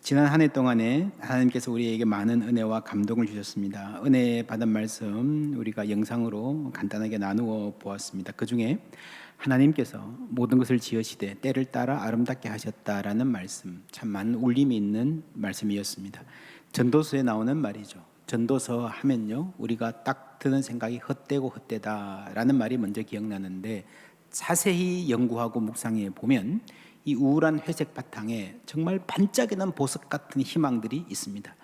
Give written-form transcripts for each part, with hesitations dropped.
지난 한 해 동안에 하나님께서 우리에게 많은 은혜와 감동을 주셨습니다. 은혜 받은 말씀 우리가 영상으로 간단하게 나누어 보았습니다. 그 중에 하나님께서 모든 것을 지으시되 때를 따라 아름답게 하셨다라는 말씀, 참 많은 울림이 있는 말씀이었습니다. 전도서에 나오는 말이죠. 전도서 하면요, 우리가 딱 드는 생각이 헛되고 헛되다라는 말이 먼저 기억나는데, 자세히 연구하고 묵상해 보면 이 우울한 회색 바탕에 정말 반짝이는 보석 같은 희망들이 있습니다.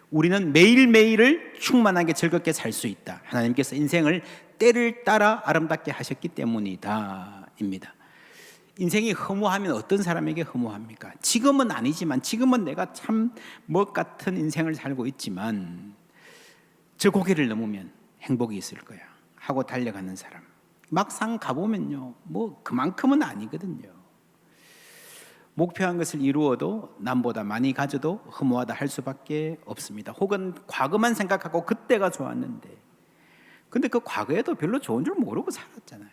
우리는 매일매일을 충만하게 즐겁게 살 수 있다. 하나님께서 인생을 때를 따라 아름답게 하셨기 때문이다 입니다. 인생이 허무하면 어떤 사람에게 허무합니까? 지금은 아니지만, 지금은 내가 참 멋 같은 인생을 살고 있지만 저 고개를 넘으면 행복이 있을 거야 하고 달려가는 사람, 막상 가보면요, 뭐 그만큼은 아니거든요. 목표한 것을 이루어도 남보다 많이 가져도 허무하다 할 수밖에 없습니다. 혹은 과거만 생각하고 그때가 좋았는데, 근데 그 과거에도 별로 좋은 줄 모르고 살았잖아요.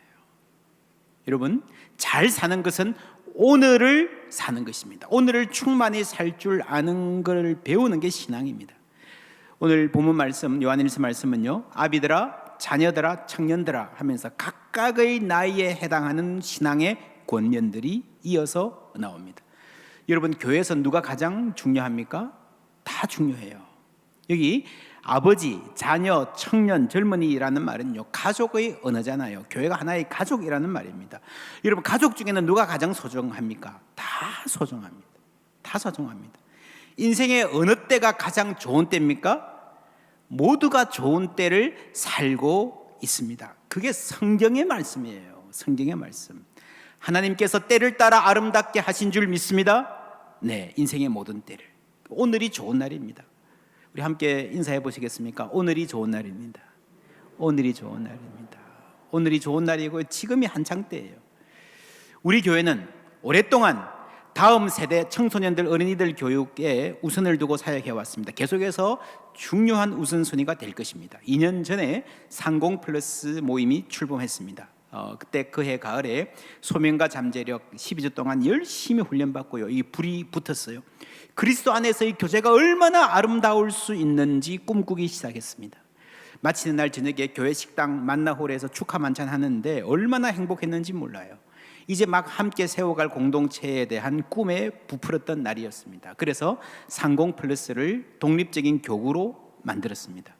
여러분, 잘 사는 것은 오늘을 사는 것입니다. 오늘을 충만히 살 줄 아는 걸 배우는 게 신앙입니다. 오늘 본문 말씀, 요한일서 말씀은요, 아비들아, 자녀들아, 청년들아 하면서 각각의 나이에 해당하는 신앙의 권면들이 이어서 나옵니다. 여러분, 교회에서 누가 가장 중요합니까? 다 중요해요. 여기 아버지, 자녀, 청년, 젊은이라는 말은요, 가족의 언어잖아요. 교회가 하나의 가족이라는 말입니다. 여러분, 가족 중에는 누가 가장 소중합니까? 다 소중합니다. 다 소중합니다. 인생의 어느 때가 가장 좋은 때입니까? 모두가 좋은 때를 살고 있습니다. 그게 성경의 말씀이에요. 성경의 말씀. 하나님께서 때를 따라 아름답게 하신 줄 믿습니다. 네, 인생의 모든 때를. 오늘이 좋은 날입니다. 우리 함께 인사해 보시겠습니까? 오늘이 좋은 날입니다. 오늘이 좋은 날입니다. 오늘이 좋은 날이고 지금이 한창 때예요. 우리 교회는 오랫동안 다음 세대 청소년들, 어린이들 교육에 우선을 두고 사역해 왔습니다. 계속해서 중요한 우선순위가 될 것입니다. 2년 전에 상공 플러스 모임이 출범했습니다. 그때 그해 가을에 소명과 잠재력 12주 동안 열심히 훈련받고요, 이 불이 붙었어요. 그리스도 안에서의 교제가 얼마나 아름다울 수 있는지 꿈꾸기 시작했습니다. 마치는 날 저녁에 교회 식당 만나홀에서 축하 만찬 하는데 얼마나 행복했는지 몰라요. 이제 막 함께 세워갈 공동체에 대한 꿈에 부풀었던 날이었습니다. 그래서 상공 플러스를 독립적인 교구로 만들었습니다.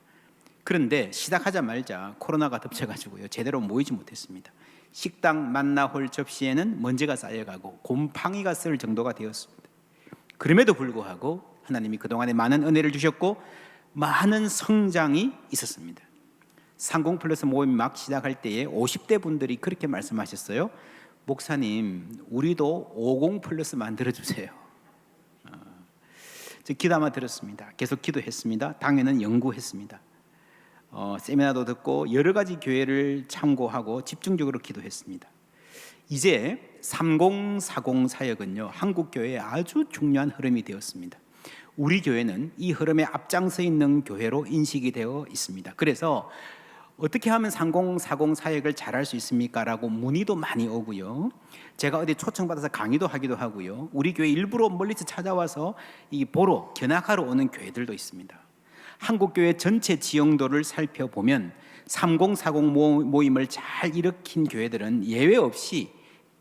그런데 시작하자마자 코로나가 덮쳐가지고요, 제대로 모이지 못했습니다. 식당 만나홀 접시에는 먼지가 쌓여가고 곰팡이가 쓸 정도가 되었습니다. 그럼에도 불구하고 하나님이 그동안에 많은 은혜를 주셨고 많은 성장이 있었습니다. 상공 플러스 모임 막 시작할 때에 50대 분들이 그렇게 말씀하셨어요. 목사님, 우리도 50 플러스 만들어주세요. 저 기도만 들었습니다. 계속 기도했습니다. 당연은 연구했습니다. 세미나도 듣고 여러 가지 교회를 참고하고 집중적으로 기도했습니다. 이제 3040 사역은요, 한국 교회의 아주 중요한 흐름이 되었습니다. 우리 교회는 이 흐름에 앞장서 있는 교회로 인식이 되어 있습니다. 그래서 어떻게 하면 3040 사역을 잘할 수 있습니까? 라고 문의도 많이 오고요, 제가 어디 초청받아서 강의도 하기도 하고요, 우리 교회 일부러 멀리서 찾아와서 이 보러 견학하러 오는 교회들도 있습니다. 한국교회 전체 지형도를 살펴보면 3040 모임을 잘 일으킨 교회들은 예외 없이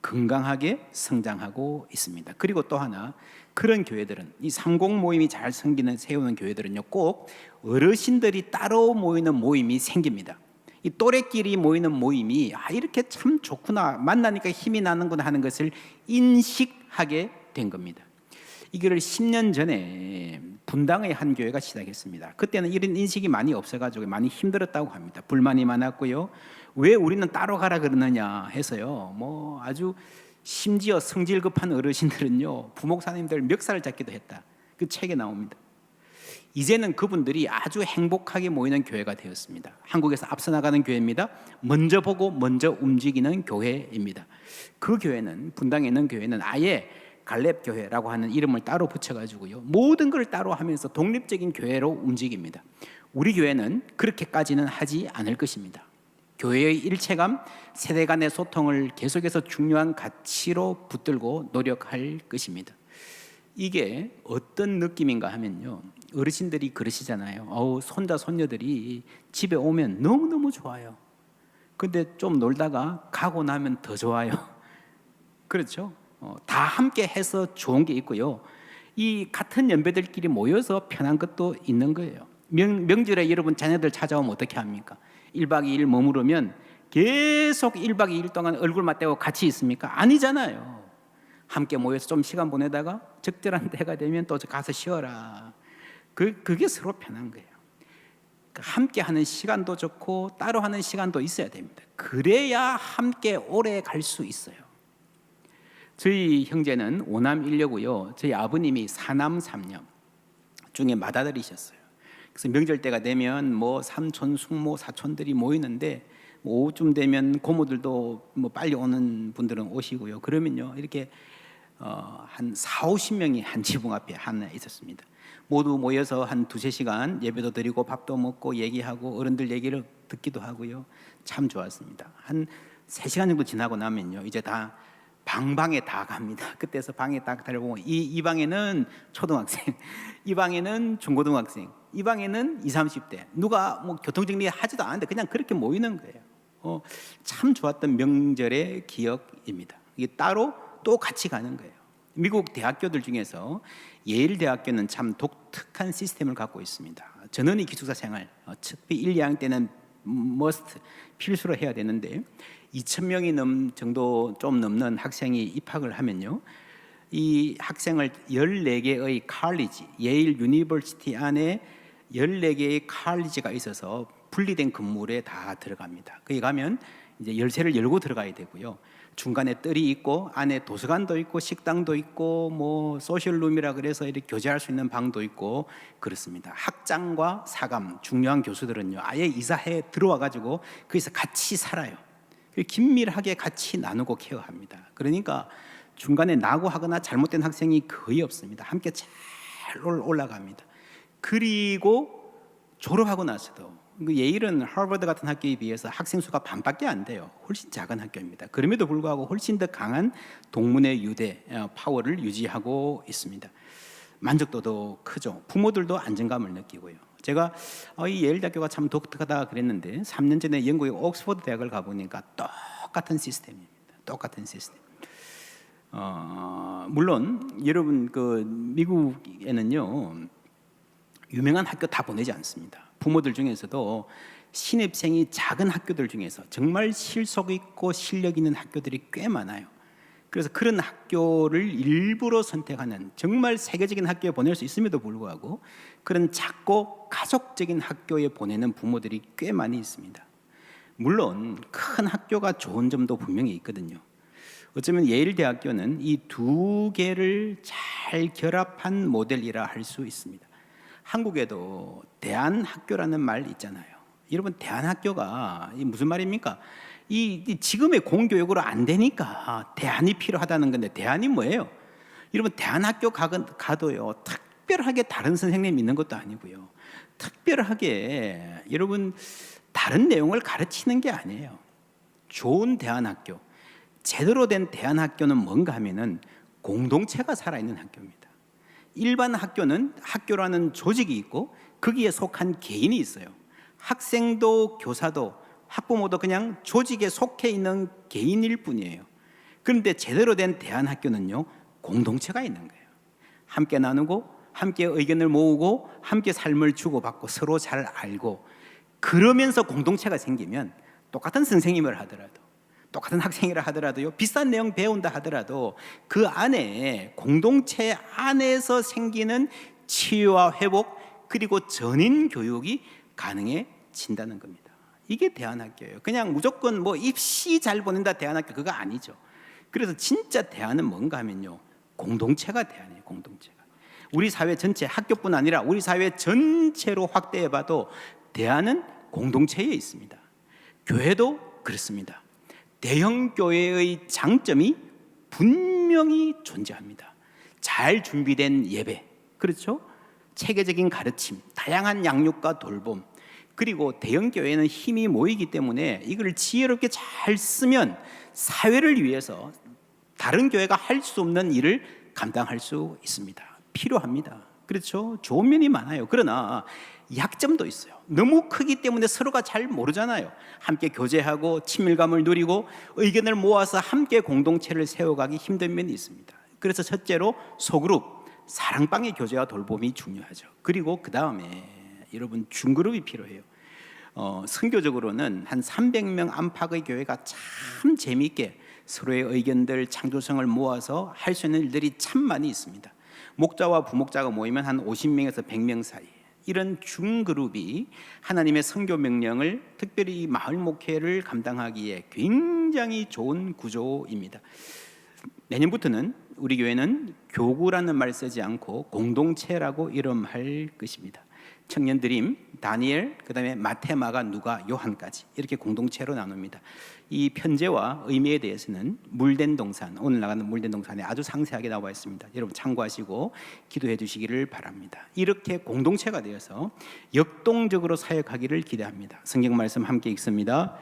건강하게 성장하고 있습니다. 그리고 또 하나, 그런 교회들은, 이 30 모임이 잘 세우는 교회들은요, 꼭 어르신들이 따로 모이는 모임이 생깁니다. 이 또래끼리 모이는 모임이 이렇게 참 좋구나, 만나니까 힘이 나는구나 하는 것을 인식하게 된 겁니다. 이거를 10년 전에 분당의 한 교회가 시작했습니다. 그때는 이런 인식이 많이 없어가지고 많이 힘들었다고 합니다. 불만이 많았고요, 왜 우리는 따로 가라 그러느냐 해서요, 뭐 아주 심지어 성질 급한 어르신들은요, 부목사님들 멱살을 잡기도 했다, 그 책에 나옵니다. 이제는 그분들이 아주 행복하게 모이는 교회가 되었습니다. 한국에서 앞서 나가는 교회입니다. 먼저 보고 먼저 움직이는 교회입니다. 그 교회는, 분당에 있는 교회는 아예 갈렙교회라고 하는 이름을 따로 붙여가지고요, 모든 걸 따로 하면서 독립적인 교회로 움직입니다. 우리 교회는 그렇게까지는 하지 않을 것입니다. 교회의 일체감, 세대 간의 소통을 계속해서 중요한 가치로 붙들고 노력할 것입니다. 이게 어떤 느낌인가 하면요, 어르신들이 그러시잖아요. 손자 손녀들이 집에 오면 너무너무 좋아요. 근데 좀 놀다가 가고 나면 더 좋아요. 그렇죠? 다 함께 해서 좋은 게 있고요, 이 같은 연배들끼리 모여서 편한 것도 있는 거예요. 명절에 여러분 자녀들 찾아오면 어떻게 합니까? 1박 2일 머무르면 계속 1박 2일 동안 얼굴 맞대고 같이 있습니까? 아니잖아요. 함께 모여서 좀 시간 보내다가 적절한 때가 되면 또 가서 쉬어라. 그게 서로 편한 거예요. 함께 하는 시간도 좋고 따로 하는 시간도 있어야 됩니다. 그래야 함께 오래 갈 수 있어요. 저희 형제는 5남 1녀고요. 저희 아버님이 4남 3녀 중에 맏아들이셨어요. 그래서 명절 때가 되면 삼촌, 숙모, 사촌들이 모이는데 오후쯤 되면 고모들도 빨리 오는 분들은 오시고요. 그러면요, 이렇게 한 4, 50명이 한 지붕 앞에 하나 있었습니다. 모두 모여서 한 2-3시간 예배도 드리고 밥도 먹고 얘기하고 어른들 얘기를 듣기도 하고요. 참 좋았습니다. 한 3시간 정도 지나고 나면요, 이제 다 방방에 다 갑니다. 그때서 방에 딱 달려보면 이 방에는 초등학생, 이 방에는 중고등학생, 이 방에는 20, 30대, 누가 교통정리 하지도 않는데 그냥 그렇게 모이는 거예요. 참 좋았던 명절의 기억입니다. 이게 따로 또 같이 가는 거예요. 미국 대학교들 중에서 예일 대학교는 참 독특한 시스템을 갖고 있습니다. 전원이 기숙사 생활, 특히 1, 2학년 때는 머스트, 필수로 해야 되는데 2,000명이 정도 좀 넘는 학생이 입학을 하면요, 이 학생을 14개의 칼리지, 예일 유니버시티 안에 14개의 칼리지가 있어서 분리된 건물에 다 들어갑니다. 거기 가면 이제 열쇠를 열고 들어가야 되고요, 중간에 뜰이 있고 안에 도서관도 있고 식당도 있고 소셜룸이라 그래서 이렇게 교제할 수 있는 방도 있고 그렇습니다. 학장과 사감, 중요한 교수들은요, 아예 이사해 들어와 가지고 거기서 같이 살아요. 긴밀하게 같이 나누고 케어합니다. 그러니까 중간에 낙오하거나 잘못된 학생이 거의 없습니다. 함께 잘 올라갑니다. 그리고 졸업하고 나서도 예일은 하버드 같은 학교에 비해서 학생 수가 반밖에 안 돼요. 훨씬 작은 학교입니다. 그럼에도 불구하고 훨씬 더 강한 동문회 유대 파워를 유지하고 있습니다. 만족도도 크죠. 부모들도 안정감을 느끼고요. 제가 이 예일 대학교가 참 독특하다 그랬는데 3년 전에 영국의 옥스퍼드 대학을 가보니까 똑같은 시스템입니다. 똑같은 시스템. 물론 여러분 미국에는요, 유명한 학교 다 보내지 않습니다. 부모들 중에서도 신입생이 작은 학교들 중에서 정말 실속 있고 실력 있는 학교들이 꽤 많아요. 그래서 그런 학교를 일부러 선택하는, 정말 세계적인 학교에 보낼 수 있음에도 불구하고 그런 작고 가족적인 학교에 보내는 부모들이 꽤 많이 있습니다. 물론 큰 학교가 좋은 점도 분명히 있거든요. 어쩌면 예일 대학교는 이 두 개를 잘 결합한 모델이라 할 수 있습니다. 한국에도 대안학교라는 말 있잖아요. 여러분, 대안학교가 무슨 말입니까? 이 지금의 공교육으로 안 되니까 대안이 필요하다는 건데, 대안이 뭐예요? 여러분, 대안학교 가도요, 특별하게 다른 선생님 있는 것도 아니고요, 특별하게 여러분 다른 내용을 가르치는 게 아니에요. 좋은 대안학교, 제대로 된 대안학교는 뭔가 하면은 공동체가 살아있는 학교입니다. 일반 학교는 학교라는 조직이 있고 거기에 속한 개인이 있어요. 학생도 교사도 학부모도 그냥 조직에 속해 있는 개인일 뿐이에요. 그런데 제대로 된 대안학교는요, 공동체가 있는 거예요. 함께 나누고 함께 의견을 모으고 함께 삶을 주고받고 서로 잘 알고, 그러면서 공동체가 생기면 똑같은 선생님을 하더라도, 똑같은 학생이라 하더라도요, 비슷한 내용 배운다 하더라도 그 안에, 공동체 안에서 생기는 치유와 회복, 그리고 전인 교육이 가능해진다는 겁니다. 이게 대안학교예요. 그냥 무조건 입시 잘 보낸다 대안학교, 그거 아니죠. 그래서 진짜 대안은 뭔가 하면요, 공동체가 대안이에요. 공동체가. 우리 사회 전체, 학교뿐 아니라 우리 사회 전체로 확대해봐도 대안은 공동체에 있습니다. 교회도 그렇습니다. 대형 교회의 장점이 분명히 존재합니다. 잘 준비된 예배, 그렇죠? 체계적인 가르침, 다양한 양육과 돌봄, 그리고 대형 교회는 힘이 모이기 때문에 이걸 지혜롭게 잘 쓰면 사회를 위해서 다른 교회가 할 수 없는 일을 감당할 수 있습니다. 필요합니다. 그렇죠? 좋은 면이 많아요. 그러나 약점도 있어요. 너무 크기 때문에 서로가 잘 모르잖아요. 함께 교제하고 친밀감을 누리고 의견을 모아서 함께 공동체를 세워가기 힘든 면이 있습니다. 그래서 첫째로 소그룹, 사랑방의 교제와 돌봄이 중요하죠. 그리고 그 다음에 여러분 중그룹이 필요해요. 선교적으로는 한 300명 안팎의 교회가 참 재미있게 서로의 의견들, 창조성을 모아서 할 수 있는 일들이 참 많이 있습니다. 목자와 부목자가 모이면 한 50명에서 100명 사이, 이런 중그룹이 하나님의 선교 명령을 특별히 마을 목회를 감당하기에 굉장히 좋은 구조입니다. 내년부터는 우리 교회는 교구라는 말 쓰지 않고 공동체라고 이름할 것입니다. 청년 드림, 다니엘, 그 다음에 마태, 마가, 누가, 요한까지 이렇게 공동체로 나눕니다. 이 편제와 의미에 대해서는 물된 동산, 오늘 나가는 물된 동산에 아주 상세하게 나와 있습니다. 여러분 참고하시고 기도해 주시기를 바랍니다. 이렇게 공동체가 되어서 역동적으로 사역하기를 기대합니다. 성경 말씀 함께 읽습니다.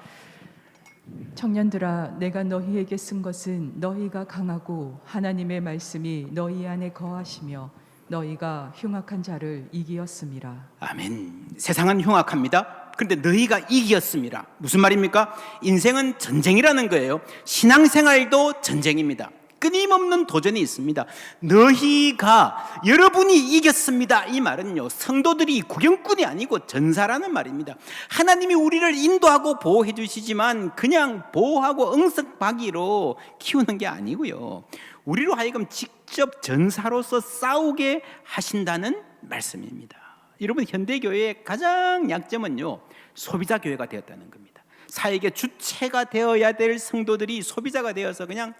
청년들아, 내가 너희에게 쓴 것은 너희가 강하고 하나님의 말씀이 너희 안에 거하시며 너희가 흉악한 자를 이기었음이라. 아멘. 세상은 흉악합니다. 그런데 너희가 이기었습니다. 무슨 말입니까? 인생은 전쟁이라는 거예요. 신앙생활도 전쟁입니다. 끊임없는 도전이 있습니다. 너희가, 여러분이 이겼습니다. 이 말은요, 성도들이 구경꾼이 아니고 전사라는 말입니다. 하나님이 우리를 인도하고 보호해 주시지만 그냥 보호하고 응석박이로 키우는 게 아니고요, 우리로 하여금 직접 전사로서 싸우게 하신다는 말씀입니다. 여러분, 현대교회의 가장 약점은요, 소비자 교회가 되었다는 겁니다. 사역의 주체가 되어야 될 성도들이 소비자가 되어서 그냥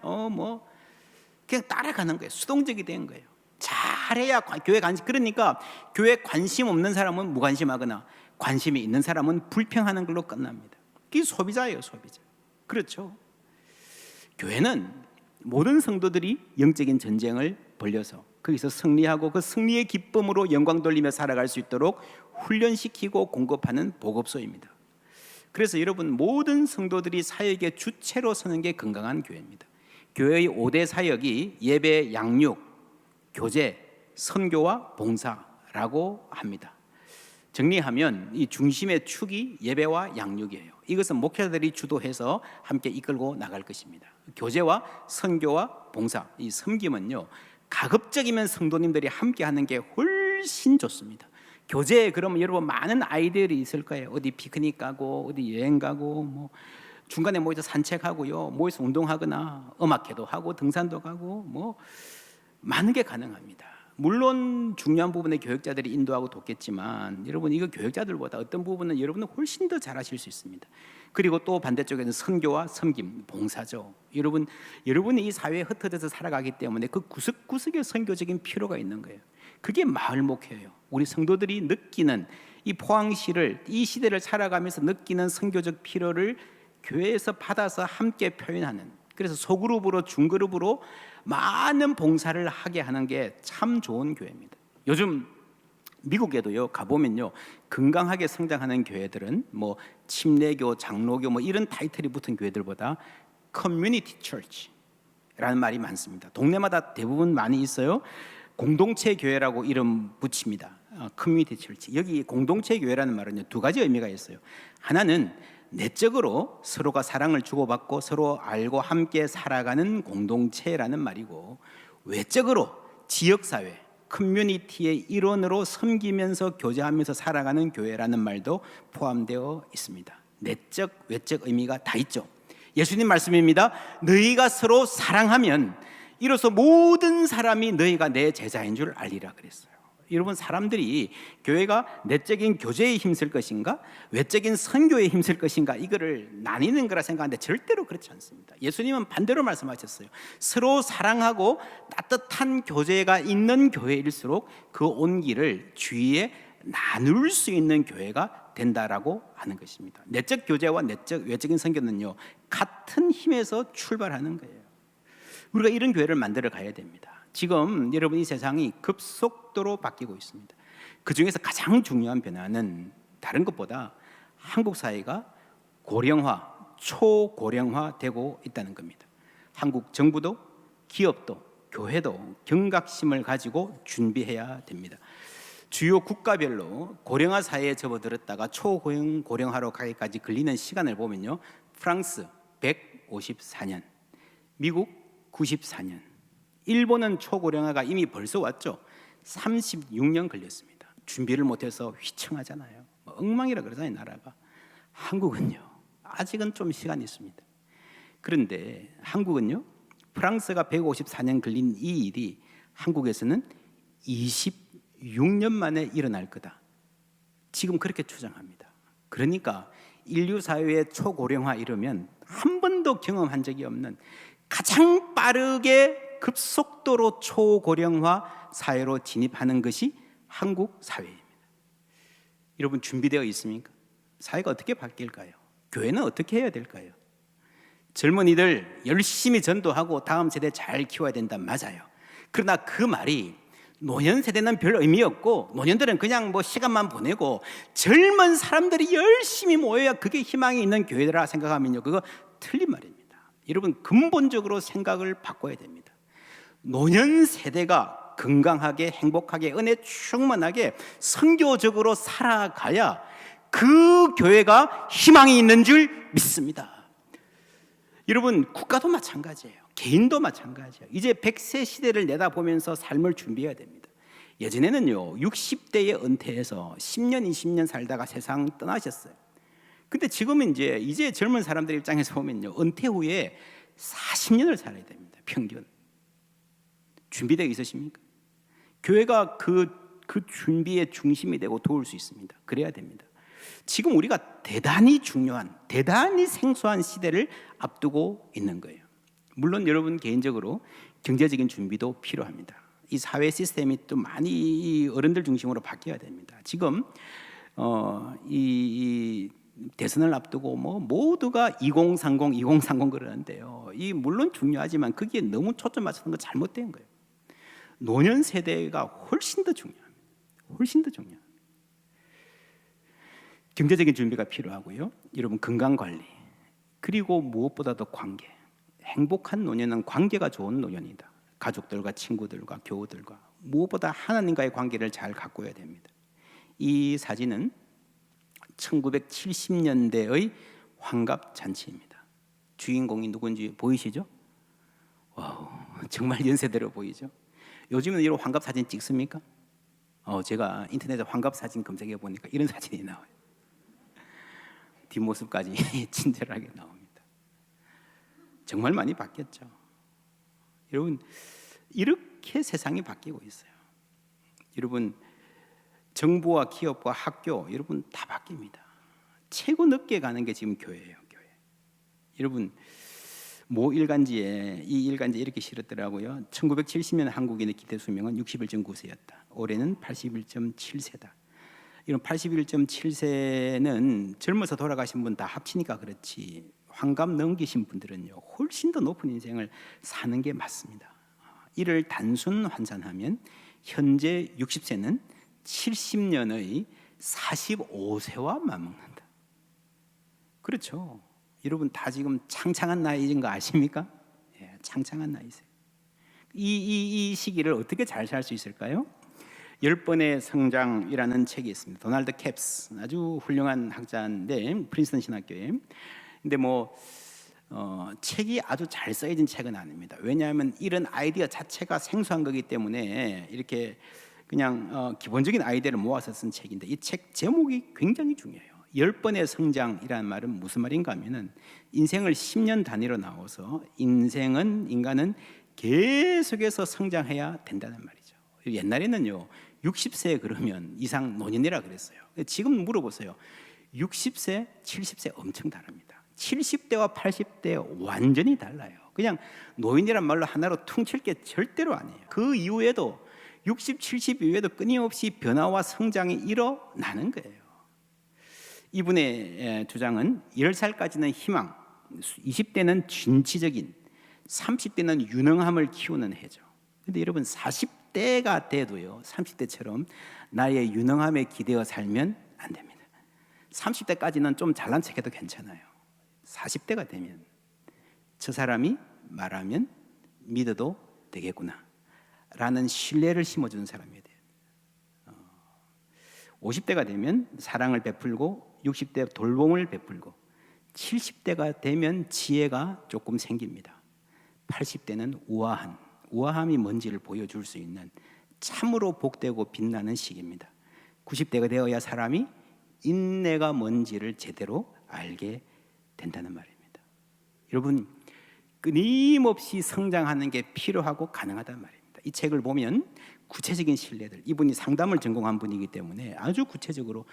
그냥 따라가는 거예요. 수동적이 된 거예요. 잘해야 교회 관심. 그러니까 교회 관심 없는 사람은 무관심하거나 관심이 있는 사람은 불평하는 걸로 끝납니다. 그게 소비자예요, 소비자. 그렇죠. 교회는 모든 성도들이 영적인 전쟁을 벌려서 거기서 승리하고 그 승리의 기쁨으로 영광 돌리며 살아갈 수 있도록 훈련시키고 공급하는 보급소입니다. 그래서 여러분, 모든 성도들이 사역의 주체로 서는 게 건강한 교회입니다. 교회의 5대 사역이 예배, 양육, 교제, 선교와 봉사라고 합니다. 정리하면 이 중심의 축이 예배와 양육이에요. 이것은 목회자들이 주도해서 함께 이끌고 나갈 것입니다. 교제와 선교와 봉사, 이 섬김은요, 가급적이면 성도님들이 함께 하는 게 훨씬 좋습니다. 교제, 그러면 여러분 많은 아이들이 있을 거예요. 어디 피크닉 가고 어디 여행 가고 중간에 모여서 산책하고요, 모여서 운동하거나 음악회도 하고 등산도 가고 많은 게 가능합니다. 물론 중요한 부분에 교육자들이 인도하고 돕겠지만 여러분, 이거 교육자들보다 어떤 부분은 여러분은 훨씬 더 잘하실 수 있습니다. 그리고 또 반대쪽에는 선교와 섬김, 봉사죠. 여러분이 이 사회에 흩어져서 살아가기 때문에 그 구석구석에 선교적인 필요가 있는 거예요. 그게 마을 목회예요. 우리 성도들이 느끼는 이 포항시를, 이 시대를 살아가면서 느끼는 선교적 필요를 교회에서 받아서 함께 표현하는, 그래서 소그룹으로 중그룹으로 많은 봉사를 하게 하는 게 참 좋은 교회입니다. 요즘 미국에도요 가보면요, 건강하게 성장하는 교회들은 침례교, 장로교 이런 타이틀이 붙은 교회들보다 커뮤니티 처치라는 말이 많습니다. 동네마다 대부분 많이 있어요. 공동체 교회라고 이름 붙입니다. 커뮤니티 처치. 여기 공동체 교회라는 말은요, 두 가지 의미가 있어요. 하나는 내적으로 서로가 사랑을 주고받고 서로 알고 함께 살아가는 공동체라는 말이고, 외적으로 지역사회, 커뮤니티의 일원으로 섬기면서 교제하면서 살아가는 교회라는 말도 포함되어 있습니다. 내적, 외적 의미가 다 있죠. 예수님 말씀입니다. 너희가 서로 사랑하면 이로써 모든 사람이 너희가 내 제자인 줄 알리라 그랬어요. 여러분, 사람들이 교회가 내적인 교제에 힘쓸 것인가, 외적인 선교에 힘쓸 것인가, 이거를 나뉘는 거라 생각하는데 절대로 그렇지 않습니다. 예수님은 반대로 말씀하셨어요. 서로 사랑하고 따뜻한 교제가 있는 교회일수록 그 온기를 주위에 나눌 수 있는 교회가 된다라고 하는 것입니다. 내적 교제와 외적인 선교는요, 같은 힘에서 출발하는 거예요. 우리가 이런 교회를 만들어 가야 됩니다. 지금 여러분, 이 세상이 급속도로 바뀌고 있습니다. 그 중에서 가장 중요한 변화는 다른 것보다 한국 사회가 고령화, 초고령화 되고 있다는 겁니다. 한국 정부도 기업도 교회도 경각심을 가지고 준비해야 됩니다. 주요 국가별로 고령화 사회에 접어들었다가 초고령화로 가기까지 걸리는 시간을 보면요, 프랑스 154년, 미국 94년, 일본은 초고령화가 이미 벌써 왔죠. 36년 걸렸습니다. 준비를 못해서 휘청하잖아요. 엉망이라 그러잖아요, 나라가. 한국은요, 아직은 좀 시간이 있습니다. 그런데 한국은요, 프랑스가 154년 걸린 이 일이 한국에서는 26년 만에 일어날 거다. 지금 그렇게 추정합니다. 그러니까 인류 사회의 초고령화 이러면 한 번도 경험한 적이 없는 가장 빠르게 급속도로 초고령화 사회로 진입하는 것이 한국 사회입니다. 여러분, 준비되어 있습니까? 사회가 어떻게 바뀔까요? 교회는 어떻게 해야 될까요? 젊은이들 열심히 전도하고 다음 세대 잘 키워야 된다, 맞아요. 그러나 그 말이 노년 세대는 별 의미 없고 노년들은 그냥 뭐 시간만 보내고 젊은 사람들이 열심히 모여야 그게 희망이 있는 교회라 생각하면요, 그거 틀린 말입니다. 여러분, 근본적으로 생각을 바꿔야 됩니다. 노년 세대가 건강하게 행복하게 은혜 충만하게 선교적으로 살아가야 그 교회가 희망이 있는 줄 믿습니다. 여러분, 국가도 마찬가지예요. 개인도 마찬가지예요. 이제 100세 시대를 내다보면서 삶을 준비해야 됩니다. 예전에는요, 60대에 은퇴해서 10년, 20년 살다가 세상 떠나셨어요. 근데 지금은 이제 젊은 사람들 입장에서 보면요, 은퇴 후에 40년을 살아야 됩니다. 평균. 준비되어 있으십니까? 교회가 그 준비의 중심이 되고 도울 수 있습니다. 그래야 됩니다. 지금 우리가 대단히 중요한, 대단히 생소한 시대를 앞두고 있는 거예요. 물론 여러분 개인적으로 경제적인 준비도 필요합니다. 이 사회 시스템이 또 많이 어른들 중심으로 바뀌어야 됩니다. 지금 이 대선을 앞두고 뭐 모두가 2030 그러는데요. 이 물론 중요하지만 거기에 너무 초점 맞추는 건 잘못된 거예요. 노년 세대가 훨씬 더 중요합니다. 훨씬 더 중요합니다. 경제적인 준비가 필요하고요. 여러분, 건강 관리, 그리고 무엇보다도 관계. 행복한 노년은 관계가 좋은 노년이다. 가족들과 친구들과 교우들과 무엇보다 하나님과의 관계를 잘 가꿔야 됩니다. 이 사진은 1970년대의 환갑 잔치입니다. 주인공이 누군지 보이시죠? 와우, 정말 연세대로 보이죠? 요즘은 이런 환갑 사진 찍습니까? 제가 인터넷에 환갑 사진 검색해 보니까 이런 사진이 나와요. 뒷모습까지 친절하게 나옵니다. 정말 많이 바뀌었죠. 여러분, 이렇게 세상이 바뀌고 있어요. 여러분, 정부와 기업과 학교, 여러분 다 바뀝니다. 최고 늦게 가는 게 지금 교회예요, 교회. 여러분, 모 일간지에 이 일간지에 이렇게 실었더라고요. 1970년 한국인의 기대 수명은 61.9세였다. 올해는 81.7세다. 이런 81.7세는 젊어서 돌아가신 분 다 합치니까 그렇지, 환갑 넘기신 분들은요, 훨씬 더 높은 인생을 사는 게 맞습니다. 이를 단순 환산하면 현재 60세는 70년의 45세와 맞먹는다. 그렇죠. 여러분 다 지금 창창한 나이인 거 아십니까? 예, 창창한 나이세요. 이 시기를 어떻게 잘 살 수 있을까요? 10번의 성장이라는 책이 있습니다. 도널드 캡스, 아주 훌륭한 학자인데 프린스턴 신학교에. 근데 책이 아주 잘 써진 책은 아닙니다. 왜냐하면 이런 아이디어 자체가 생소한 거기 때문에 이렇게 그냥 기본적인 아이디어를 모아서 쓴 책인데, 이 책 제목이 굉장히 중요해요. 10번의 성장이라는 말은 무슨 말인가 하면은 인생을 10년 단위로 나눠서 인간은 계속해서 성장해야 된다는 말이죠. 옛날에는요, 60세 그러면 이상 노년이라 그랬어요. 지금 물어보세요. 60세, 70세 엄청 다릅니다. 70대와 80대 완전히 달라요. 그냥 노인이란 말로 하나로 퉁칠 게 절대로 아니에요. 그 이후에도 60, 70 이후에도 끊임없이 변화와 성장이 일어나는 거예요. 이분의 주장은 10살까지는 희망, 20대는 진취적인, 30대는 유능함을 키우는 해죠. 근데 여러분 40대가 돼도요, 30대처럼 나의 유능함에 기대어 살면 안 됩니다. 30대까지는 좀 잘난 척해도 괜찮아요. 40대가 되면 저 사람이 말하면 믿어도 되겠구나 라는 신뢰를 심어주는 사람이어야 돼요. 50대가 되면 사랑을 베풀고 60대 돌봄을 베풀고 70대가 되면 지혜가 조금 생깁니다. 80대는 우아함이 뭔지를 보여줄 수 있는 참으로 복되고 빛나는 시기입니다. 90대가 되어야 사람이 인내가 뭔지를 제대로 알게 된다는 말입니다. 여러분, 끊임없이 성장하는 게 필요하고 가능하다는 말입니다. 이 책을 보면 구체적인 신뢰들, 이분이 상담을 전공한 분이기 때문에 아주 구체적으로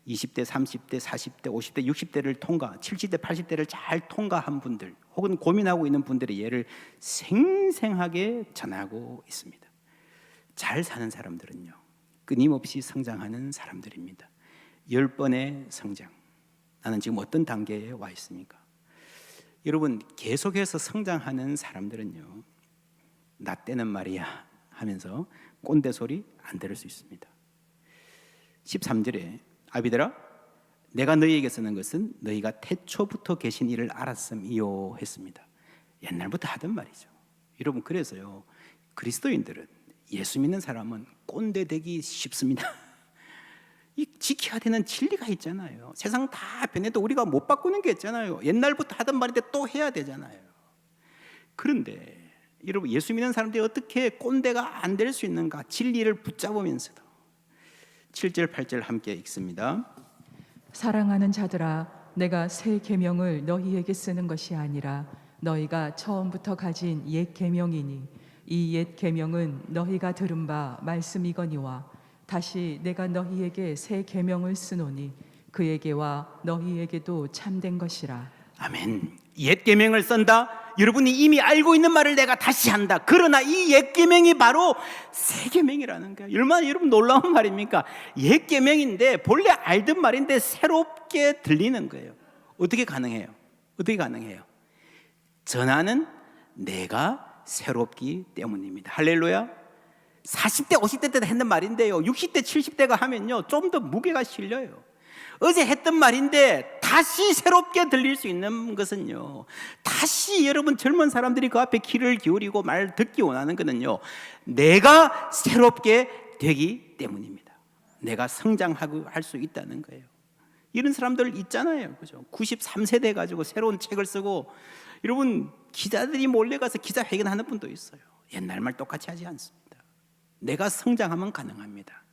20대, 30대, 40대, 50대, 60대를 통과, 70대, 80대를 잘 통과한 분들 혹은 고민하고 있는 분들의 예를 생생하게 전하고 있습니다. 잘 사는 사람들은요, 끊임없이 성장하는 사람들입니다. 10번의 성장. 나는 지금 어떤 단계에 와 있습니까? 여러분, 계속해서 성장하는 사람들은요, 나 때는 말이야 하면서 꼰대 소리 안 들을 수 있습니다. 13절에 아비들아, 내가 너희에게 쓰는 것은 너희가 태초부터 계신 이를 알았음이요 했습니다. 옛날부터 하던 말이죠. 여러분, 그래서요, 그리스도인들은, 예수 믿는 사람은 꼰대 되기 쉽습니다. 이 지켜야 되는 진리가 있잖아요. 세상 다 변해도 우리가 못 바꾸는 게 있잖아요. 옛날부터 하던 말인데 또 해야 되잖아요. 그런데 여러분, 예수 믿는 사람들이 어떻게 꼰대가 안 될 수 있는가? 진리를 붙잡으면서도. 7절 8절 함께 읽습니다. 사랑하는 자들아, 내가 새 계명을 너희에게 쓰는 것이 아니라 너희가 처음부터 가진 옛 계명이니 이 옛 계명은 너희가 들은 바 말씀이거니와 다시 내가 너희에게 새 계명을 쓰노니 그에게와 너희에게도 참된 것이라. 아멘. 옛 계명을 쓴다. 여러분이 이미 알고 있는 말을 내가 다시 한다. 그러나 이 옛 계명이 바로 새 계명이라는 거예요. 얼마나 여러분 놀라운 말입니까? 옛 계명인데 본래 알던 말인데 새롭게 들리는 거예요. 어떻게 가능해요? 어떻게 가능해요? 전하는 내가 새롭기 때문입니다. 할렐루야. 40대 50대 때 했는 말인데요, 60대 70대가 하면요 좀 더 무게가 실려요. 어제 했던 말인데 다시 새롭게 들릴 수 있는 것은요, 다시 여러분 젊은 사람들이 그 앞에 귀를 기울이고 말 듣기 원하는 것은요, 내가 새롭게 되기 때문입니다. 내가 성장하고 할 수 있다는 거예요. 이런 사람들 있잖아요, 그죠? 93세대 가지고 새로운 책을 쓰고, 여러분 기자들이 몰려가서 기자회견하는 분도 있어요. 옛날 말 똑같이 하지 않습니다. 내가 성장하면 가능합니다.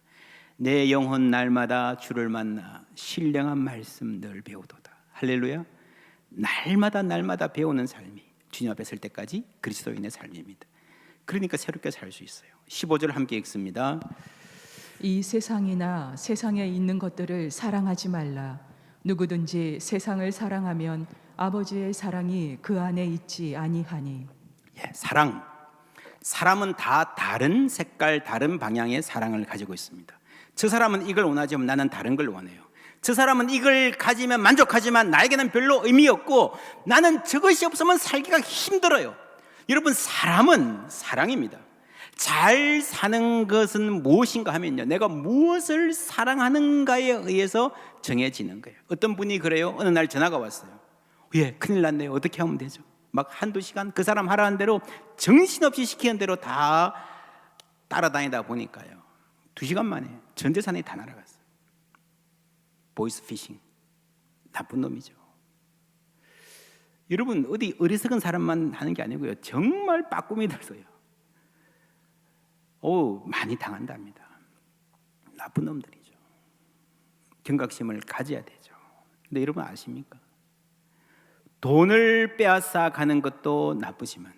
내 영혼 날마다 주를 만나 신령한 말씀 늘 배우도다. 할렐루야. 날마다 배우는 삶이 주님 앞에 설 때까지 그리스도인의 삶입니다. 그러니까 새롭게 살 수 있어요. 15절 함께 읽습니다. 이 세상이나 세상에 있는 것들을 사랑하지 말라. 누구든지 세상을 사랑하면 아버지의 사랑이 그 안에 있지 아니하니. 사랑. 사람은 다 다른 색깔, 다른 방향의 사랑을 가지고 있습니다. 저 사람은 이걸 원하지만 나는 다른 걸 원해요. 저 사람은 이걸 가지면 만족하지만 나에게는 별로 의미 없고 나는 저것이 없으면 살기가 힘들어요. 여러분, 사람은 사랑입니다. 잘 사는 것은 무엇인가 하면요, 내가 무엇을 사랑하는가에 의해서 정해지는 거예요. 어떤 분이 그래요. 어느 날 전화가 왔어요. 큰일 났네요. 어떻게 하면 되죠? 막 한두 시간 그 사람 하라는 대로 정신없이 시키는 대로 다 따라다니다 보니까요, 2시간 만에 전 재산이 다 날아갔어요. 보이스 피싱. 나쁜 놈이죠. 여러분, 어디 어리석은 사람만 하는 게 아니고요, 정말 빠꾸미들도요 많이 당한답니다. 나쁜 놈들이죠. 경각심을 가져야 되죠. 근데 여러분 아십니까? 돈을 빼앗아 가는 것도 나쁘지만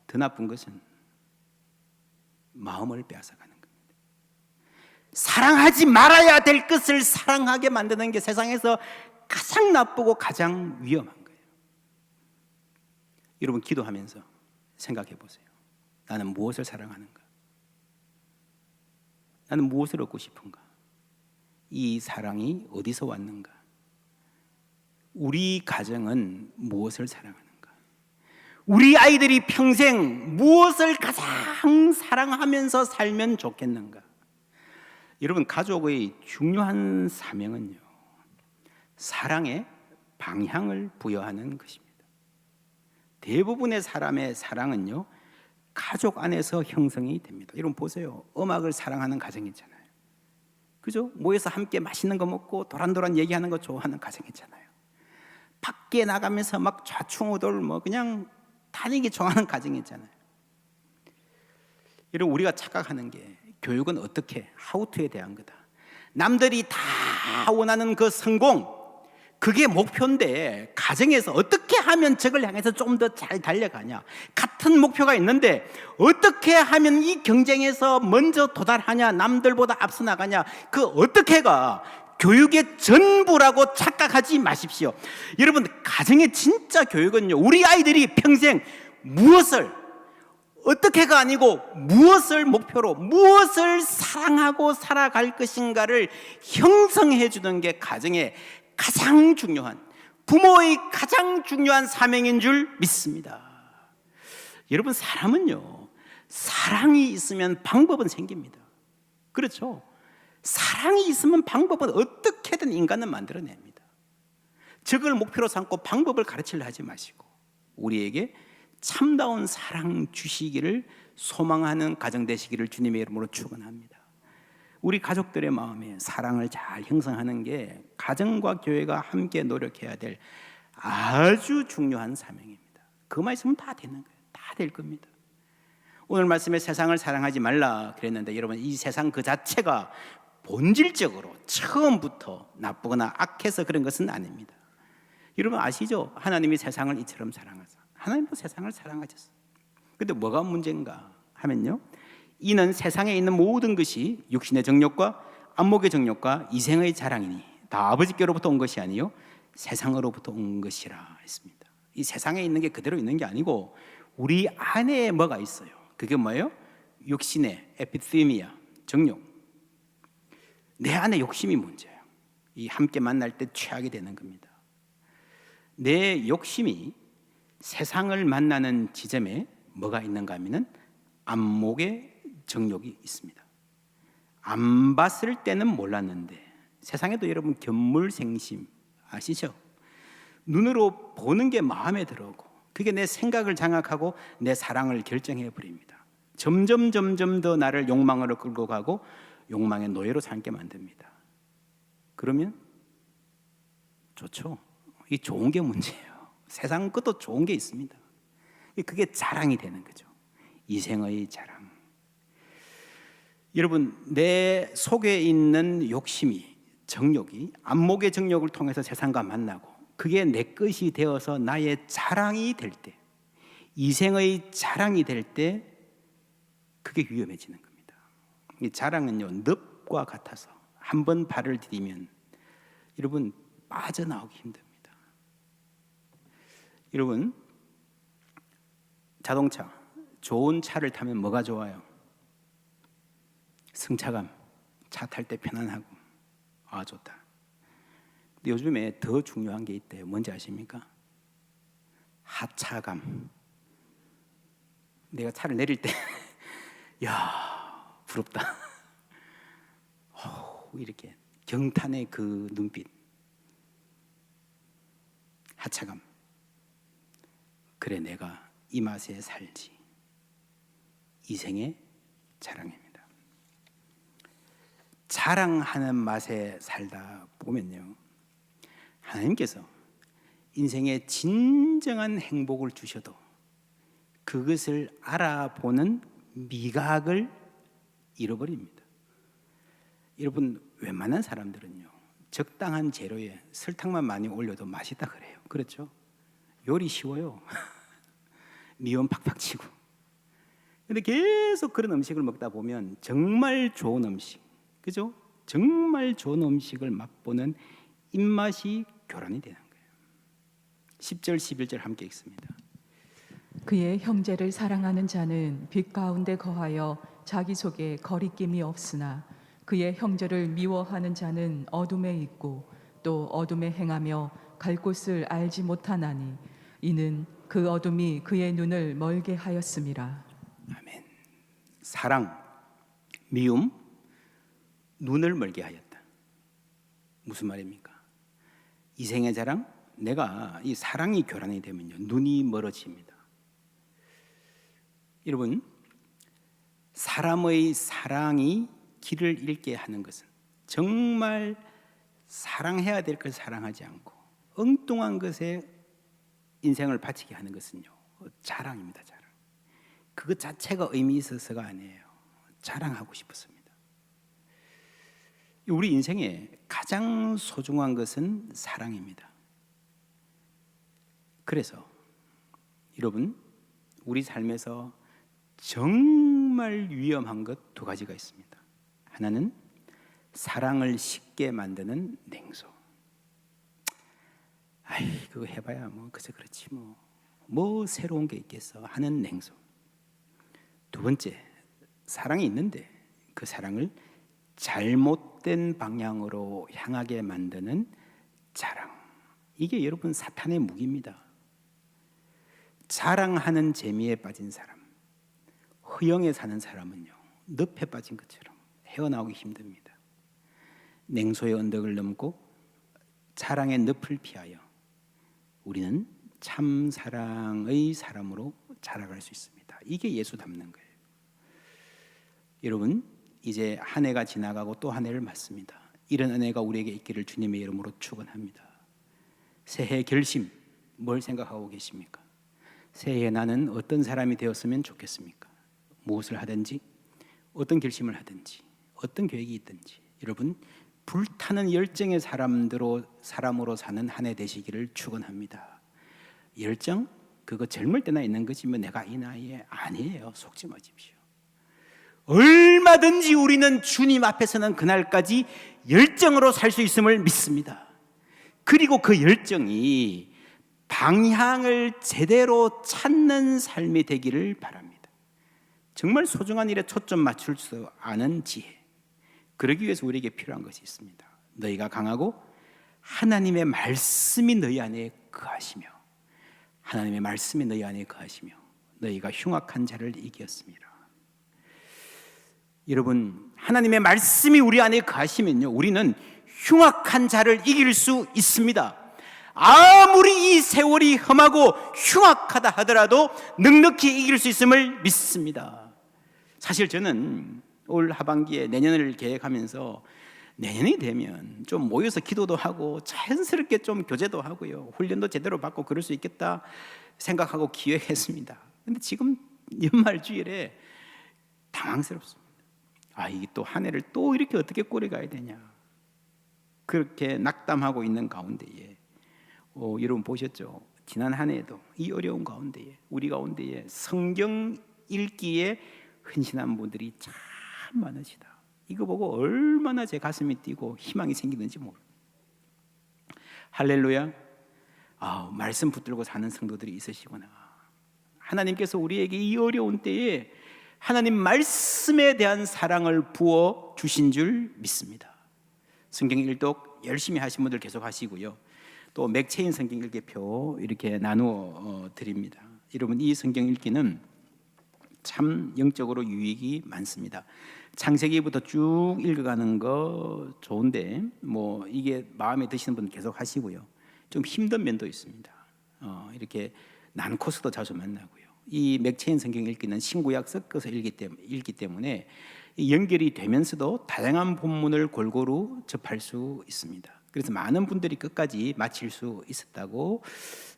더 나쁜 것은 마음을 빼앗아 가는 겁니다. 사랑하지 말아야 될 것을 사랑하게 만드는 게 세상에서 가장 나쁘고 가장 위험한 거예요. 여러분, 기도하면서 생각해 보세요. 나는 무엇을 사랑하는가? 나는 무엇을 얻고 싶은가? 이 사랑이 어디서 왔는가? 우리 가정은 무엇을 사랑하는가? 우리 아이들이 평생 무엇을 가장 사랑하면서 살면 좋겠는가? 여러분, 가족의 중요한 사명은요, 사랑의 방향을 부여하는 것입니다. 대부분의 사람의 사랑은요, 가족 안에서 형성이 됩니다. 여러분 보세요. 음악을 사랑하는 가정이 있잖아요. 그죠? 모여서 함께 맛있는 거 먹고 도란도란 얘기하는 거 좋아하는 가정이 있잖아요. 밖에 나가면서 막 좌충우돌 뭐 그냥 다니기 좋아하는 가정이 있잖아요. 여러분 우리가 착각하는 게 교육은 어떻게 하우투에 대한 거다. 남들이 다 원하는 그 성공, 그게 목표인데 가정에서 어떻게 하면 저걸 향해서 좀 더 잘 달려가냐. 같은 목표가 있는데 어떻게 하면 이 경쟁에서 먼저 도달하냐, 남들보다 앞서 나가냐, 그 어떻게가 교육의 전부라고 착각하지 마십시오. 여러분 가정의 진짜 교육은요, 우리 아이들이 평생 무엇을 어떻게가 아니고 무엇을 목표로 무엇을 사랑하고 살아갈 것인가를 형성해 주는 게 가정의 가장 중요한, 부모의 가장 중요한 사명인 줄 믿습니다. 여러분 사람은요, 사랑이 있으면 방법은 생깁니다. 그렇죠? 사랑이 있으면 방법은 어떻게든 인간은 만들어냅니다. 저걸 목표로 삼고 방법을 가르치려 하지 마시고 우리에게 참다운 사랑 주시기를 소망하는 가정 되시기를 주님의 이름으로 축원합니다. 우리 가족들의 마음에 사랑을 잘 형성하는 게 가정과 교회가 함께 노력해야 될 아주 중요한 사명입니다. 그만 있으면 다 되는 거예요. 다 될 겁니다. 오늘 말씀에 세상을 사랑하지 말라 그랬는데 여러분 이 세상 그 자체가 본질적으로 처음부터 나쁘거나 악해서 그런 것은 아닙니다. 여러분 아시죠? 하나님이 세상을 이처럼 사랑하사 하나님도 세상을 사랑하셨어요. 그런데 뭐가 문제인가 하면요, 이는 세상에 있는 모든 것이 육신의 정욕과 안목의 정욕과 이생의 자랑이니 다 아버지께로부터 온 것이 아니요 세상으로부터 온 것이라 했습니다. 이 세상에 있는 게 그대로 있는 게 아니고 우리 안에 뭐가 있어요. 그게 뭐예요? 육신의 에피the미아, 정욕. 내 안에 욕심이 문제예요. 이 함께 만날 때 취하게 되는 겁니다. 내 욕심이 세상을 만나는 지점에 뭐가 있는가 하면은 안목의 정욕이 있습니다. 안 봤을 때는 몰랐는데 세상에도 여러분 견물생심 아시죠? 눈으로 보는 게 마음에 들어오고 그게 내 생각을 장악하고 내 사랑을 결정해 버립니다. 점점 더 나를 욕망으로 끌고 가고 욕망의 노예로 살게 만듭니다. 그러면 좋죠. 이 좋은 게 문제예요. 세상 것도 좋은 게 있습니다. 그게 자랑이 되는 거죠. 이생의 자랑. 여러분 내 속에 있는 욕심이, 정욕이 안목의 정욕을 통해서 세상과 만나고 그게 내 것이 되어서 나의 자랑이 될 때, 이생의 자랑이 될 때 그게 위험해지는 겁니다. 이 자랑은요 늪과 같아서 한번 발을 디디면 여러분 빠져나오기 힘듭니다. 여러분 자동차, 좋은 차를 타면 뭐가 좋아요? 승차감, 차 탈 때 편안하고 아 좋다. 근데 요즘에 더 중요한 게 있대요. 뭔지 아십니까? 하차감. 내가 차를 내릴 때 야 부럽다. 이렇게 경탄의 그 눈빛, 하차감. 그래 내가 이 맛에 살지. 이생의 자랑입니다. 자랑하는 맛에 살다 보면요, 하나님께서 인생의 진정한 행복을 주셔도 그것을 알아보는 미각을 잃어버립니다. 여러분 웬만한 사람들은요 적당한 재료에 설탕만 많이 올려도 맛있다 그래요. 그렇죠? 요리 쉬워요. 미원 팍팍 치고. 근데 계속 그런 음식을 먹다 보면 정말 좋은 음식, 그죠? 정말 좋은 음식을 맛보는 입맛이 교란이 되는 거예요. 10절 11절 함께 읽습니다. 그의 형제를 사랑하는 자는 빛 가운데 거하여 자기 속에 거리낌이 없으나 그의 형제를 미워하는 자는 어둠에 있고 또 어둠에 행하며 갈 곳을 알지 못하나니 이는 그 어둠이 그의 눈을 멀게 하였음이라. 아멘. 사랑, 미움, 눈을 멀게 하였다. 무슨 말입니까? 이생의 자랑, 내가 이 사랑이 교란이 되면요 눈이 멀어집니다. 여러분, 사람의 사랑이 길을 잃게 하는 것은 정말 사랑해야 될 것을 사랑하지 않고 엉뚱한 것에 인생을 바치게 하는 것은요, 자랑입니다. 자랑. 그것 자체가 의미 있어서가 아니에요. 자랑하고 싶었습니다. 우리 인생에 가장 소중한 것은 사랑입니다. 그래서 여러분, 우리 삶에서 정말 위험한 것 두 가지가 있습니다. 하나는 사랑을 식게 만드는 냉소. 아이, 그거 해봐야 뭐 그저 그렇지 뭐 새로운 게 있겠어 하는 냉소. 두 번째, 사랑이 있는데 그 사랑을 잘못된 방향으로 향하게 만드는 자랑. 이게 여러분 사탄의 무기입니다. 자랑하는 재미에 빠진 사람, 허영에 사는 사람은요, 늪에 빠진 것처럼 헤어나오기 힘듭니다. 냉소의 언덕을 넘고 자랑의 늪을 피하여 우리는 참 사랑의 사람으로 자라갈 수 있습니다. 이게 예수 닮는 거예요. 여러분, 이제 한 해가 지나가고 또 한 해를 맞습니다. 이런 은혜가 우리에게 있기를 주님의 이름으로 축원합니다. 새해 결심, 뭘 생각하고 계십니까? 새해에 나는 어떤 사람이 되었으면 좋겠습니까? 무엇을 하든지, 어떤 결심을 하든지, 어떤 계획이 있든지, 여러분 불타는 열정의 사람으로 사는 한 해 되시기를 축원합니다. 열정, 그거 젊을 때나 있는 거지만 내가 이 나이에 아니에요. 속지 마십시오. 얼마든지 우리는 주님 앞에서는 그날까지 열정으로 살 수 있음을 믿습니다. 그리고 그 열정이 방향을 제대로 찾는 삶이 되기를 바랍니다. 정말 소중한 일에 초점 맞출 수 아는 지혜, 그러기 위해서 우리에게 필요한 것이 있습니다. 너희가 강하고 하나님의 말씀이 너희 안에 거하시며, 하나님의 말씀이 너희 안에 거하시며 너희가 흉악한 자를 이겼습니다. 여러분, 하나님의 말씀이 우리 안에 거하시면요, 우리는 흉악한 자를 이길 수 있습니다. 아무리 이 세월이 험하고 흉악하다 하더라도 넉넉히 이길 수 있음을 믿습니다. 사실 저는 올 하반기에 내년을 계획하면서 내년이 되면 좀 모여서 기도도 하고 자연스럽게 좀 교제도 하고요, 훈련도 제대로 받고 그럴 수 있겠다 생각하고 기획했습니다. 근데 지금 연말 주일에 당황스럽습니다. 이게 또 한 해를 또 이렇게 어떻게 꾸려가야 되냐, 그렇게 낙담하고 있는 가운데에 여러분 보셨죠? 지난 한 해에도 이 어려운 가운데에 우리 가운데에 성경 읽기에 헌신한 분들이 참 많으시다. 이거 보고 얼마나 제 가슴이 뛰고 희망이 생기는지 모릅니다. 할렐루야. 말씀 붙들고 사는 성도들이 있으시구나. 하나님께서 우리에게 이 어려운 때에 하나님 말씀에 대한 사랑을 부어 주신 줄 믿습니다. 성경 일독 열심히 하신 분들 계속 하시고요, 또 맥체인 성경 읽기표 이렇게 나누어 드립니다. 여러분, 이 성경 읽기는 참 영적으로 유익이 많습니다. 창세기부터 쭉 읽어가는 거 좋은데 이게 마음에 드시는 분 계속 하시고요, 좀 힘든 면도 있습니다. 이렇게 난 코스도 자주 만나고요. 이 맥체인 성경 읽기는 신구약 섞어서 읽기 때문에 연결이 되면서도 다양한 본문을 골고루 접할 수 있습니다. 그래서 많은 분들이 끝까지 마칠 수 있었다고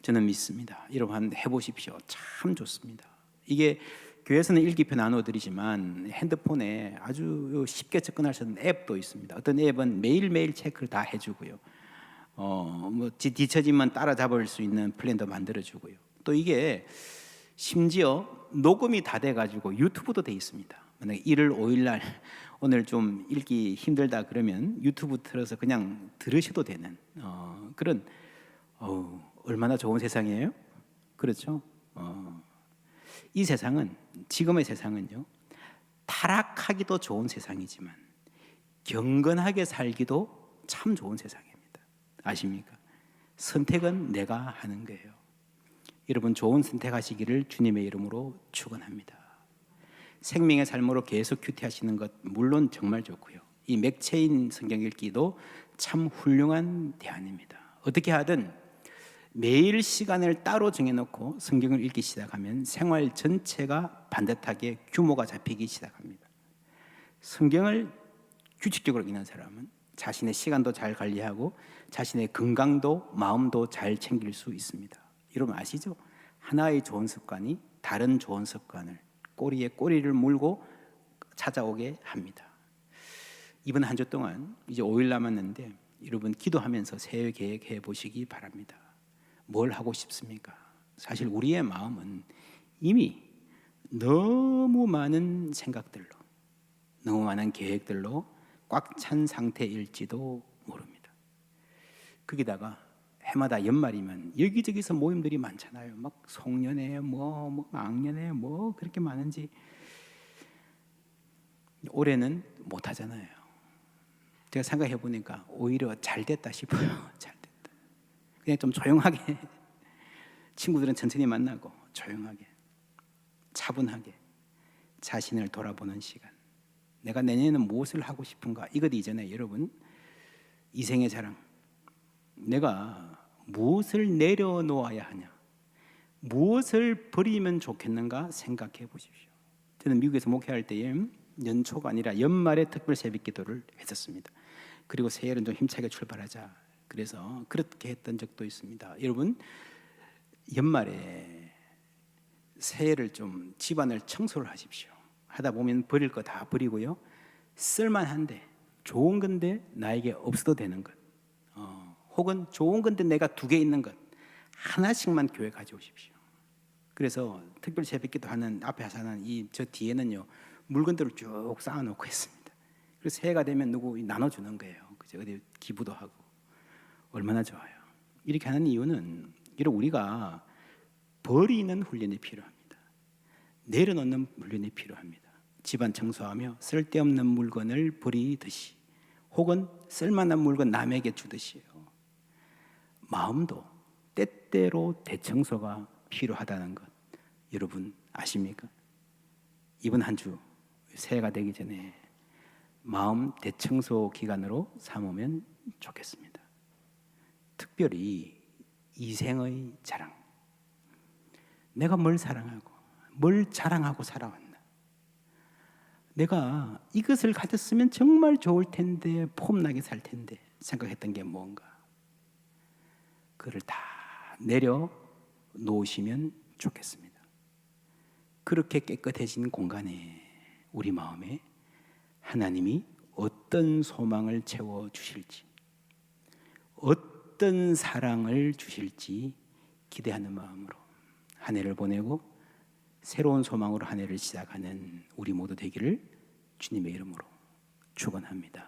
저는 믿습니다. 여러분 한번 해보십시오. 참 좋습니다. 이게 교회에서는 읽기표 나눠드리지만 핸드폰에 아주 쉽게 접근할 수 있는 앱도 있습니다. 어떤 앱은 매일매일 체크를 다 해주고요, 뒤처지면 따라잡을 수 있는 플랜도 만들어주고요, 또 이게 심지어 녹음이 다 돼가지고 유튜브도 돼 있습니다. 만약에 1월 5일 날 오늘 좀 읽기 힘들다 그러면 유튜브 틀어서 그냥 들으셔도 되는 그런 얼마나 좋은 세상이에요? 그렇죠? 이 세상은, 지금의 세상은요, 타락하기도 좋은 세상이지만 경건하게 살기도 참 좋은 세상입니다. 아십니까? 선택은 내가 하는 거예요. 여러분 좋은 선택하시기를 주님의 이름으로 축원합니다. 생명의 삶으로 계속 큐티하시는 것 물론 정말 좋고요, 이 맥체인 성경 읽기도 참 훌륭한 대안입니다. 어떻게 하든 매일 시간을 따로 정해놓고 성경을 읽기 시작하면 생활 전체가 반듯하게 규모가 잡히기 시작합니다. 성경을 규칙적으로 읽는 사람은 자신의 시간도 잘 관리하고 자신의 건강도 마음도 잘 챙길 수 있습니다. 여러분 아시죠? 하나의 좋은 습관이 다른 좋은 습관을 꼬리에 꼬리를 물고 찾아오게 합니다. 이번 한 주 동안 이제 5일 남았는데 여러분 기도하면서 새해 계획해 보시기 바랍니다. 뭘 하고 싶습니까? 사실 우리의 마음은 이미 너무 많은 생각들로, 너무 많은 계획들로 꽉 찬 상태일지도 모릅니다. 거기다가 해마다 연말이면 여기저기서 모임들이 많잖아요. 막 송년회, 뭐 악년회, 뭐 그렇게 많은지 올해는 못 하잖아요. 제가 생각해 보니까 오히려 잘 됐다 싶어요. 잘 됐다. 그냥 좀 조용하게 친구들은 천천히 만나고 조용하게 차분하게 자신을 돌아보는 시간. 내가 내년에는 무엇을 하고 싶은가? 이것 이전에 여러분 이생의 자랑, 내가 무엇을 내려놓아야 하냐, 무엇을 버리면 좋겠는가 생각해 보십시오. 저는 미국에서 목회할 때에 연초가 아니라 연말에 특별 새벽기도를 했었습니다. 그리고 새해는 좀 힘차게 출발하자. 그래서 그렇게 했던 적도 있습니다. 여러분 연말에 새해를 좀 집안을 청소를 하십시오. 하다 보면 버릴 거 다 버리고요. 쓸만한데 좋은 건데 나에게 없어도 되는 것, 혹은 좋은 건데 내가 2개 있는 것 하나씩만 교회 가져오십시오. 그래서 특별 새벽기도 하는 앞에 하는 저 뒤에는요 물건들을 쭉 쌓아놓고 있습니다. 그래서 새해가 되면 누구 나눠주는 거예요. 그죠? 어디 기부도 하고 얼마나 좋아요. 이렇게 하는 이유는 이런 우리가 버리는 훈련이 필요합니다. 내려놓는 훈련이 필요합니다. 집안 청소하며 쓸데없는 물건을 버리듯이, 혹은 쓸만한 물건 남에게 주듯이요. 마음도 때때로 대청소가 필요하다는 것 여러분 아십니까? 이번 한 주 새해가 되기 전에 마음 대청소 기간으로 삼으면 좋겠습니다. 특별히 이생의 자랑, 내가 뭘 사랑하고 뭘 자랑하고 살아왔나, 내가 이것을 가졌으면 정말 좋을 텐데 폼나게 살 텐데 생각했던 게 뭔가, 그를 다 내려놓으시면 좋겠습니다. 그렇게 깨끗해진 공간에 우리 마음에 하나님이 어떤 소망을 채워주실지, 어떤 사랑을 주실지 기대하는 마음으로 한 해를 보내고 새로운 소망으로 한 해를 시작하는 우리 모두 되기를 주님의 이름으로 축원합니다.